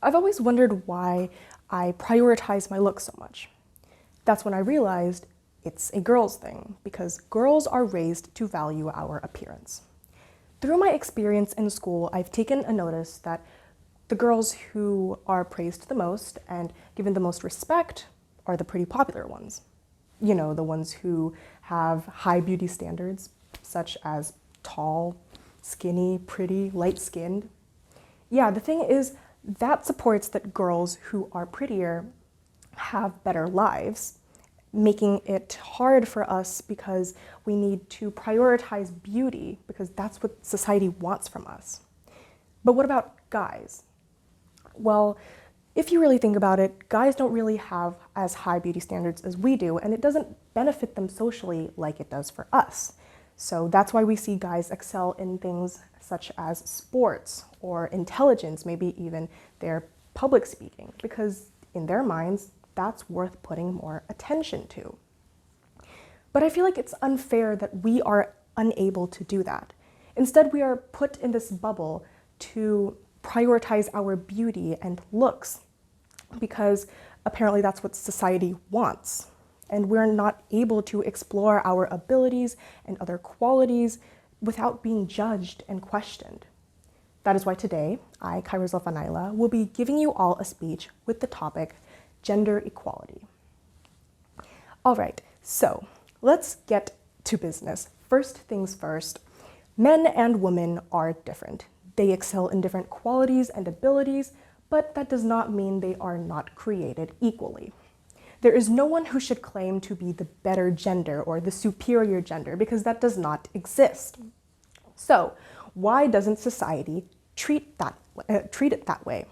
I've always wondered why I prioritize my looks so much. That's when I realized it's a girls' thing, because girls are raised to value our appearance. Through my experience in school, I've taken a notice that the girls who are praised the most and given the most respect are the pretty popular ones. You know, the ones who have high beauty standards, such as tall, skinny, pretty, light-skinned. Yeah, the thing is, that supports that girls who are prettier have better lives, making it hard for us because we need to prioritize beauty because that's what society wants from us. But what about guys? Well, if you really think about it, guys don't really have as high beauty standards as we do, and it doesn't benefit them socially like it does for us. So that's why we see guys excel in things such as sports or intelligence, maybe even their public speaking, because in their minds, that's worth putting more attention to. But I feel like it's unfair that we are unable to do that. Instead, we are put in this bubble to prioritize our beauty and looks because apparently that's what society wants. And we're not able to explore our abilities and other qualities without being judged and questioned. That is why today, I, Khaira, Zalfa, Naila, will be giving you all a speech with the topic gender equality. All right, so let's get to business. First things first, men and women are different. They excel in different qualities and abilities, but that does not mean they are not created equally. There is no one who should claim to be the better gender or the superior gender because that does not exist. So why doesn't society treat it that way?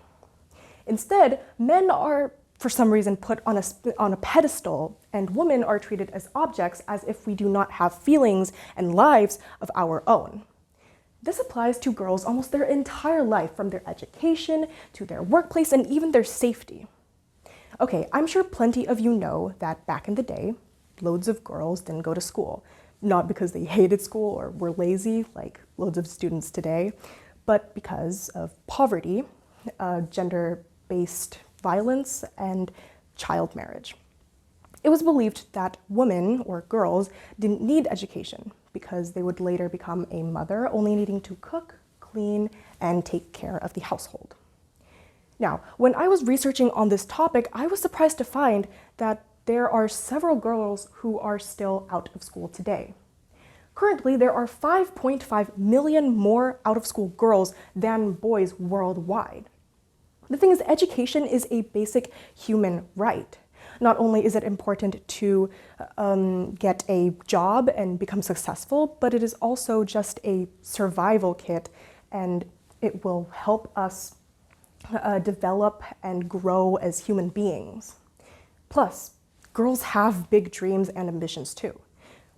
Instead, men are for some reason put on a pedestal and women are treated as objects as if we do not have feelings and lives of our own. This applies to girls almost their entire life, from their education to their workplace and even their safety. Okay, I'm sure plenty of you know that back in the day, loads of girls didn't go to school. Not because they hated school or were lazy, like loads of students today, but because of poverty, gender-based violence, and child marriage. It was believed that women, or girls, didn't need education because they would later become a mother, only needing to cook, clean, and take care of the household. Now, when I was researching on this topic, I was surprised to find that there are several girls who are still out of school today. Currently, there are 5.5 million more out-of-school girls than boys worldwide. The thing is, education is a basic human right. Not only is it important to get a job and become successful, but it is also just a survival kit, and it will help us develop and grow as human beings. Plus, girls have big dreams and ambitions too.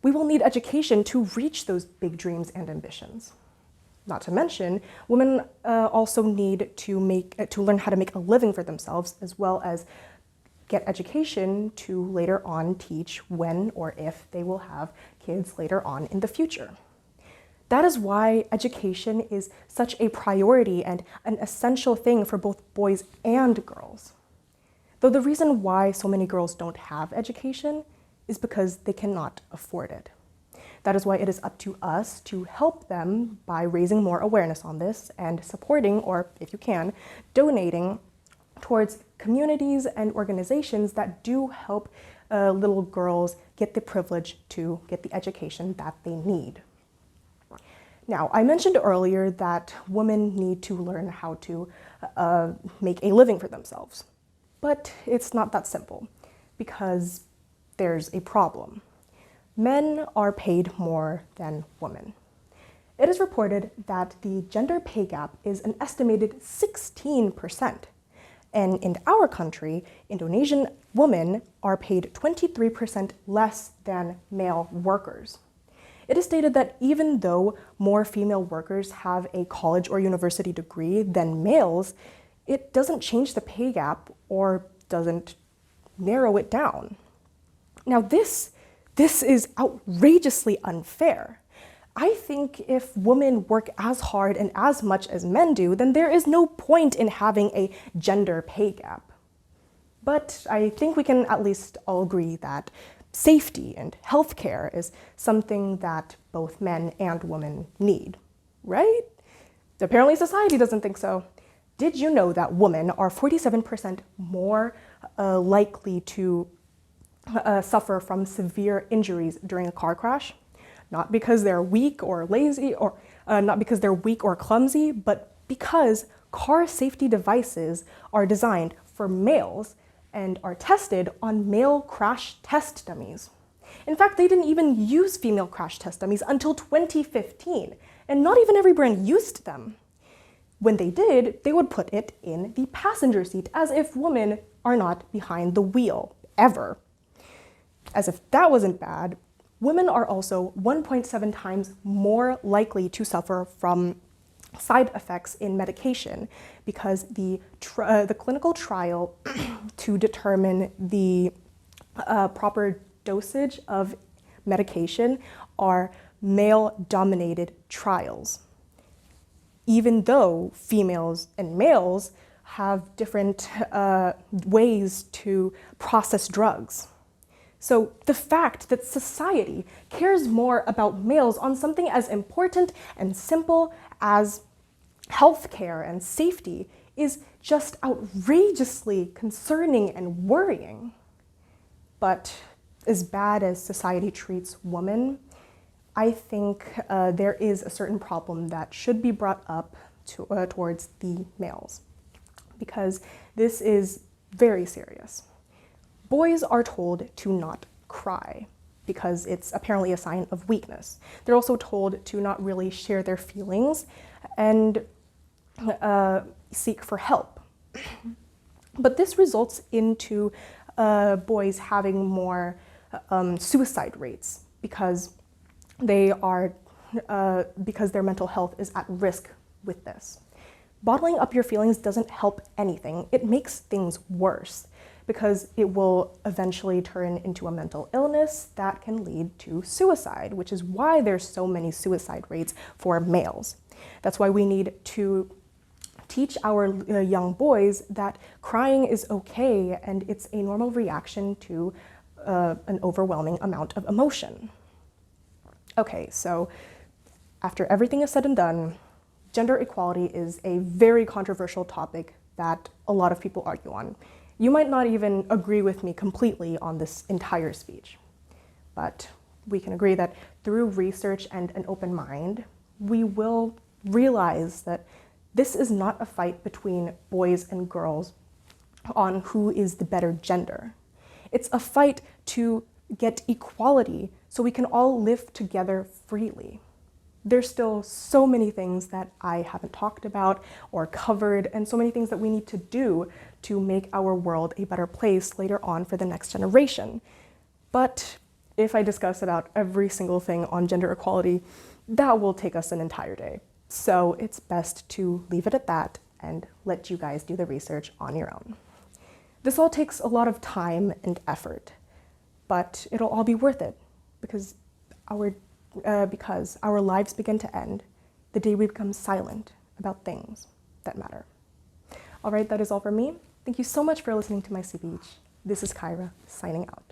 We will need education to reach those big dreams and ambitions. Not to mention, women also need to learn how to make a living for themselves, as well as get education to later on teach when or if they will have kids later on in the future. That is why education is such a priority and an essential thing for both boys and girls. Though the reason why so many girls don't have education is because they cannot afford it. That is why it is up to us to help them by raising more awareness on this and supporting, or if you can, donating towards communities and organizations that do help little girls get the privilege to get the education that they need. Now, I mentioned earlier that women need to learn how to make a living for themselves. But it's not that simple, because there's a problem. Men are paid more than women. It is reported that the gender pay gap is an estimated 16%. And in our country, Indonesian women are paid 23% less than male workers. It is stated that even though more female workers have a college or university degree than males, it doesn't change the pay gap or doesn't narrow it down. Now this is outrageously unfair. I think if women work as hard and as much as men do, then there is no point in having a gender pay gap. But I think we can at least all agree that safety and healthcare is something that both men and women need, right? Apparently society doesn't think so. Did you know that women are 47% more likely to suffer from severe injuries during a car crash? Not because they're weak or lazy, or not because they're weak or clumsy, but because car safety devices are designed for males and are tested on male crash test dummies. In fact, they didn't even use female crash test dummies until 2015, and not even every brand used them. When they did, they would put it in the passenger seat, as if women are not behind the wheel, ever. As if that wasn't bad, women are also 1.7 times more likely to suffer from side effects in medication because the clinical trial to determine the proper dosage of medication are male-dominated trials. Even though females and males have different ways to process drugs. So the fact that society cares more about males on something as important and simple as healthcare and safety is just outrageously concerning and worrying. But as bad as society treats women, I think there is a certain problem that should be brought up towards the males, because this is very serious. Boys are told to not cry because it's apparently a sign of weakness. They're also told to not really share their feelings and seek for help. But this results into boys having more suicide rates because because their mental health is at risk with this. Bottling up your feelings doesn't help anything. It makes things worse, because it will eventually turn into a mental illness that can lead to suicide, which is why there's so many suicide rates for males. That's why we need to teach our young boys that crying is okay and it's a normal reaction to an overwhelming amount of emotion. Okay, so after everything is said and done, gender equality is a very controversial topic that a lot of people argue on. You might not even agree with me completely on this entire speech, but we can agree that through research and an open mind, we will realize that this is not a fight between boys and girls on who is the better gender. It's a fight to get equality so we can all live together freely. There's still so many things that I haven't talked about or covered, and so many things that we need to do to make our world a better place later on for the next generation. But if I discuss about every single thing on gender equality, that will take us an entire day. So it's best to leave it at that and let you guys do the research on your own. This all takes a lot of time and effort, but it'll all be worth it because our lives begin to end the day we become silent about things that matter. All right, that is all from me. Thank you so much for listening to my speech. This is Khaira, signing out.